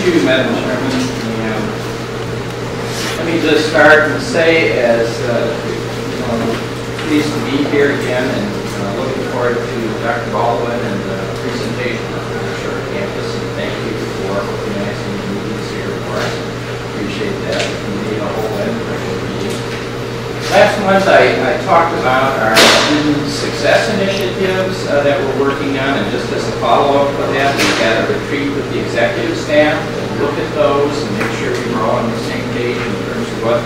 you, Madam Chairman. And let me just start and say, as pleased to be here again, and looking forward to Dr. Baldwin and the presentation of the Lakeshore Campus. And thank you for organizing the meetings here for us. Appreciate that. We a whole end. Last month, I talked about our student success initiatives that we're working on, and just as a follow-up of that, we had a retreat with the executive staff to look at those and make sure we were all on the same page in terms of what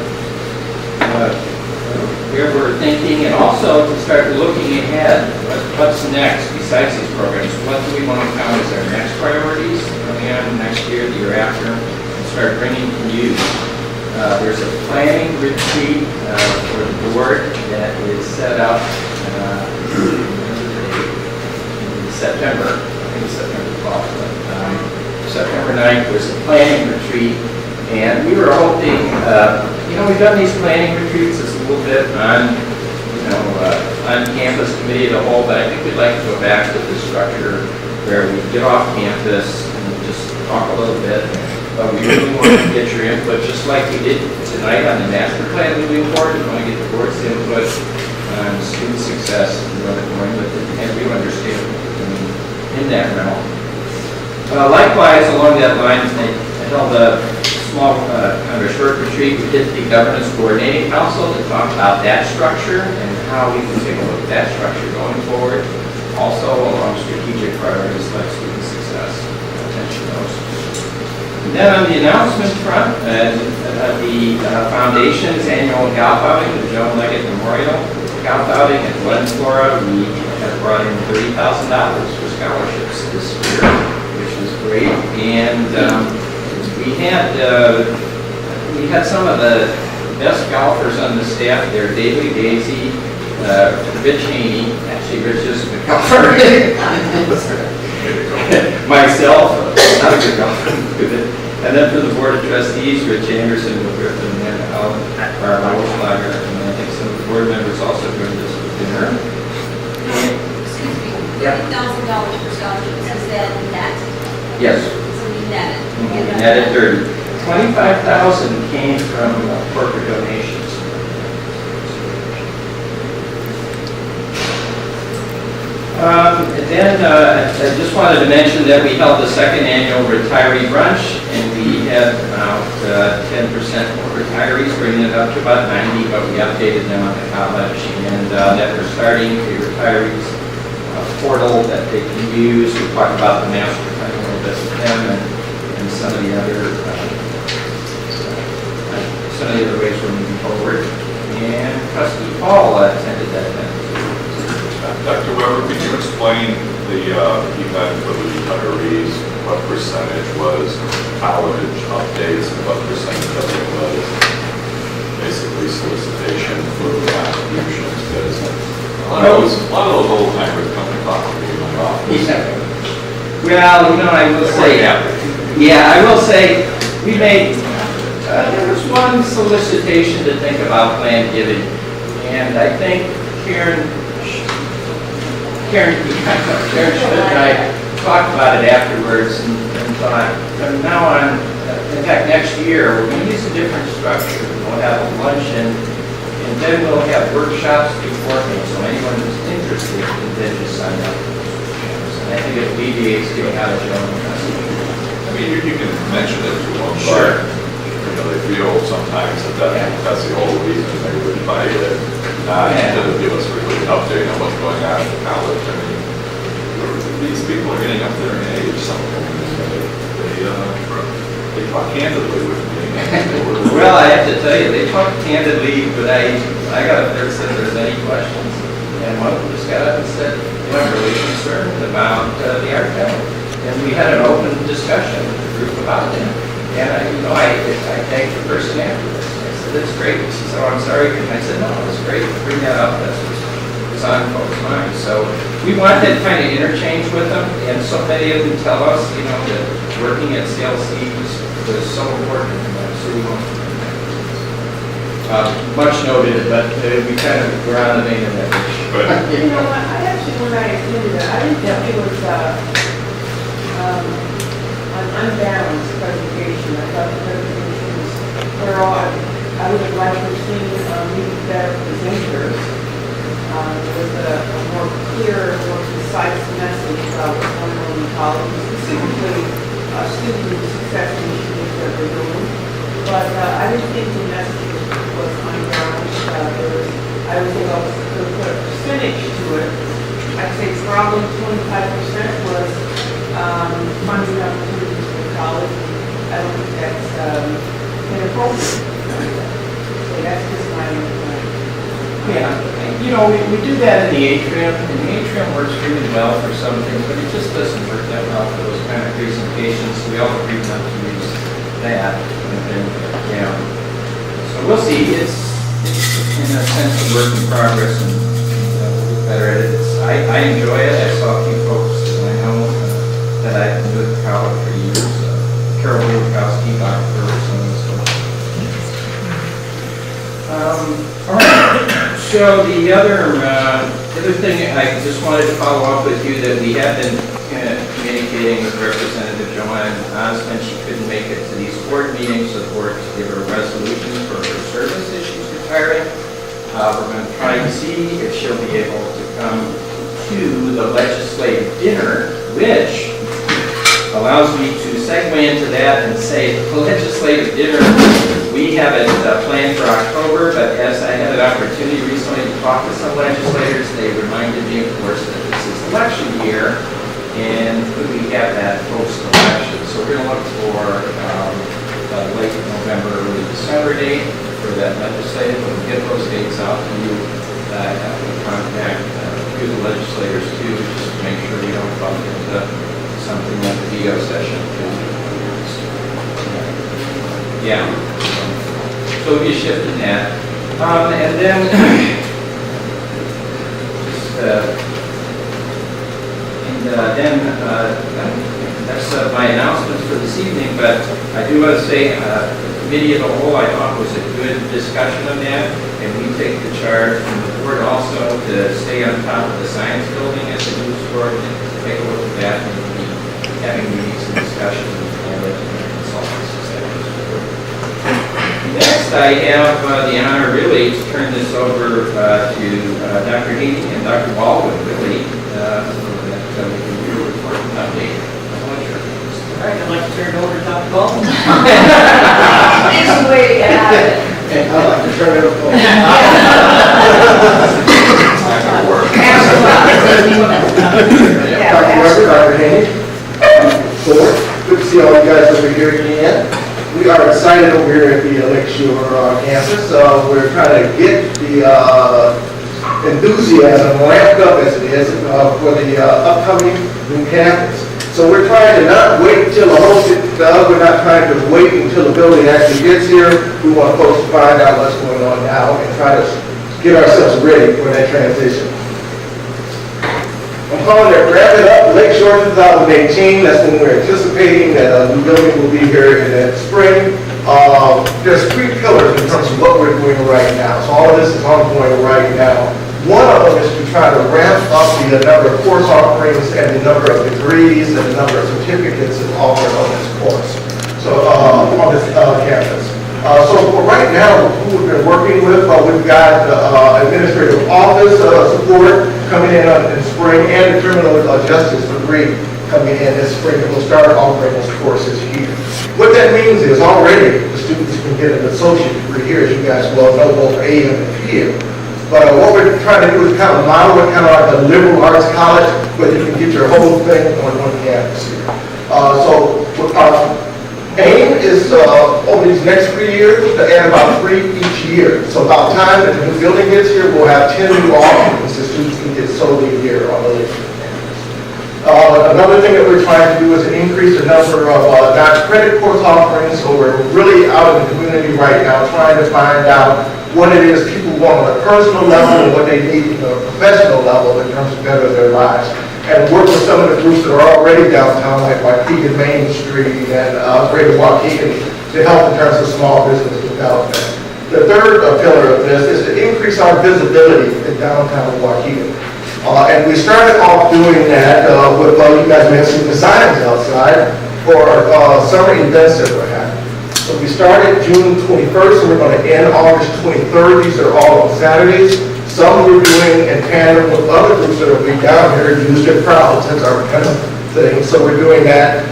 where we're thinking, and also to start looking ahead. What's next besides these programs? What do we want to count as our next priorities coming on next year, the year after, and start bringing to you. There's a planning retreat for the board that is set up in September. I think it's September 12th. But, September 9th was a planning retreat, and we were hoping, we've done these planning retreats as a little bit on, on campus committee of the whole, but I think we'd like to go back to the structure where we get off campus and just talk a little bit. But we really want to get your input, just like we did tonight on the master plan moving forward. We want to get the board's input on student success and where they're going with it, and we understand in that realm. Likewise, along that line, I held a small, kind of a short retreat. We did the Governance Coordinating Council to talk about that structure and how we can take a look at that structure going forward. Also, along strategic priorities like student success. Attention those. Then on the announcement front, the Foundation's annual golf outing, the Joan Leggett Memorial Golf Outing at Glen Flora, we have brought in $30,000 for scholarships this year, which was great. And we had some of the best golfers on the staff there. Daily Daisy, Rich Haney, actually Rich is a golfer. Myself, not a good golfer. And then for the Board of Trustees, Rich Anderson, Griffin, and Barbara Wolflager, and I think some of the board members also joined us for dinner. Excuse me, $30,000 for scholarships, is that net? Yes. So we netted. We netted 30. 25,000 came from corporate donations. And then I just wanted to mention that we held the second annual retiree brunch, and we had about 10% more retirees, bringing it up to about 90, but we updated them on the college, and that we're starting a retirees portal that they can use. We talked about the master plan a little bit with them, and some of the other ways we're moving forward. And Trustee Paul attended that event. Dr. Weber, could you explain the event for the retirees? What percentage was college updates and what percentage of it was basically solicitation for contributions? Because a lot of those old timers come to talk to me in my office. Well, I will say, I will say, we made, there was one solicitation to think about planned giving, and I think Karen Schmidt and I talked about it afterwards and thought, from now on, in fact, next year, we're going to use a different structure. We'll have a luncheon, and then we'll have workshops beforehand, so anyone who's interested can then just sign up for those workshops. And I think it alleviates getting out of jail. I mean, you can mention it to them, Sure. but they feel sometimes that's the whole reason they would invite it. Instead of give us a really update on what's going on in college. I mean, these people are getting up there in age. Some of them, they talk candidly with me. Well, I have to tell you, they talk candidly, but I got up there and said if there's any questions. And one of them just got up and said, I'm really concerned about the art gallery. And we had an open discussion with the group about it. And I thanked the person afterwards. That's great. He said, I'm sorry. And I said, no, it's great. Bring that up. That's what's on folks' minds. So we want that kind of interchange with them. And so many of them tell us, that working at CLC was so important to them. So we want to much noted, but we kind of were on the vein of that. I actually, when I attended it, I didn't think it was an unbalanced presentation. I thought the presentation was thorough. I would have liked to have seen maybe better presenters. There was a more clear, more concise message about what's going on in college, specifically student success initiatives that we're doing. But I didn't think the message was unbalanced. I would think I was going to put a percentage to it. I'd say probably 25% was funding opportunities for college. I don't think that's inappropriate. So that's just my Yeah, you know, we do that in the atrium, and the atrium works really well for some things, but it just doesn't work that well for those kind of presentations. We all agree not to use that. And, yeah. So we'll see. It's in a sense a work in progress, and we'll get better at it. I enjoy it. I saw a few folks that I know that I've been with college for years. Carol Wilkowski, Dr. Ferguson, and so on. All right. So the other thing I just wanted to follow up with you, that we have been communicating with Representative Joanne Osmond. She couldn't make it to these board meetings, so the board to give her a resolution for her service as she's retiring. We're going to try and see if she'll be able to come to the legislative dinner, which allows me to segue into that and say the legislative dinner, we have it planned for October, but as I had an opportunity recently to talk to some legislators, they reminded me, of course, that this is election year, and could we have that post-election? So we're going to look for late November, early December date for that legislative. We'll get those dates out to you. I have to contact a few of the legislators too, just to make sure we don't bump into something like the VO session. Yeah. So we'll be shifting that. And then that's my announcements for this evening, but I do want to say the committee as a whole, I thought was a good discussion on that, and we take the charge from the board also to stay on top of the science building as it moves forward, and take a look at that, and we'll be having meetings and discussions with consultants. Next, I have the honor really to turn this over to Dr. Haney and Dr. Baldwin, really, so that we can do a report and update. All right, I'd like to turn it over to Dr. Baldwin. It's the way to get out of it. I'd like to turn it over. Dr. Weber, Dr. Haney, board, good to see all you guys over here again. We are excited over here at the Lakeshore campus. We're trying to get the enthusiasm ramped up as it is for the upcoming new campus. So we're trying to not wait until the whole shit does. We're not trying to wait until the building actually gets here. We want folks to find out what's going on now and try to get ourselves ready for that transition. I'm calling it Wrap It Up Lakeshore 2018. That's when we're anticipating that a new building will be here in the spring. There's 3 pillars in terms of what we're doing right now. So all of this is ongoing right now. One of them is to try to ramp up the number of course offerings and the number of degrees and the number of certificates offered on this course. So on this campus. So for right now, who we've been working with, we've got administrative office support coming in spring, and the criminal justice degree coming in this spring, and we'll start offering those courses here. What that means is already the students can get an associate degree here, as you guys well know, both AM and PM. But what we're trying to do is kind of model it kind of like a liberal arts college, where you can get your whole thing on one campus here. So aim is over these next 3 years to add about 3 each year. So about time that the new building gets here, we'll have 10 new offerings that students can get solely here on the Lakeshore campus. Another thing that we're trying to do is increase the number of non-credit course offerings. So we're really out in the community right now trying to find out what it is people want on a personal level and what they need on a professional level in terms of better their lives. And work with some of the groups that are already downtown, like Waukegan Main Street and Greater Waukegan, to help in terms of small business development. The third pillar of this is to increase our visibility in downtown Waukegan. And we started off doing that with, you guys may have seen the signs outside. for summer events that we're having. So we started June 21st, and we're going to end August 23rd. These are all on Saturdays. Some we're doing in tandem with other groups that will be down here, use their crowds as our kind of thing. So we're doing that.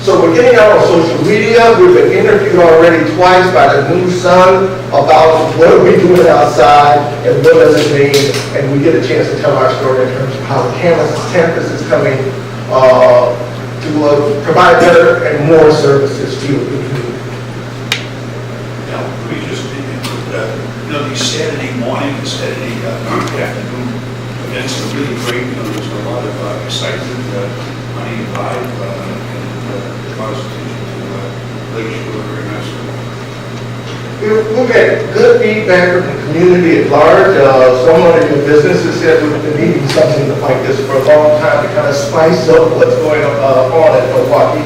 So we're getting out on social media. We've been interviewed already twice by the New Sun about what are we doing outside and what does it mean. And we get a chance to tell our story in terms of how the campus is coming to provide better and more services to the community. Now, we just, these Saturday morning and Saturday afternoon events are really great. There's a lot of excitement, money and vibe, and draws attention to Lakeshore very nicely. We've had good feedback from the community at large. Some of the businesses said we've been needing something like this for a long time to kind of spice up what's going on at Milwaukee.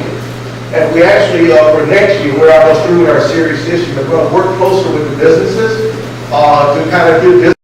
And we actually, for next year, we're almost through with our series this year. We're going to work closer with the businesses to kind of do this.